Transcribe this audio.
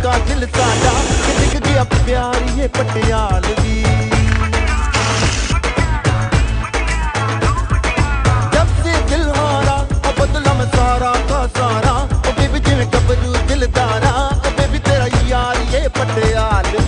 का दिल साडा दिख गया प्यार ये पटियालवी। जब से दिल हारा अब बदला मैं सारा का सारा, ओ बेबी जिवें गबरू दिलदारा, ओ बेबी तेरा यार ये पटियालवी।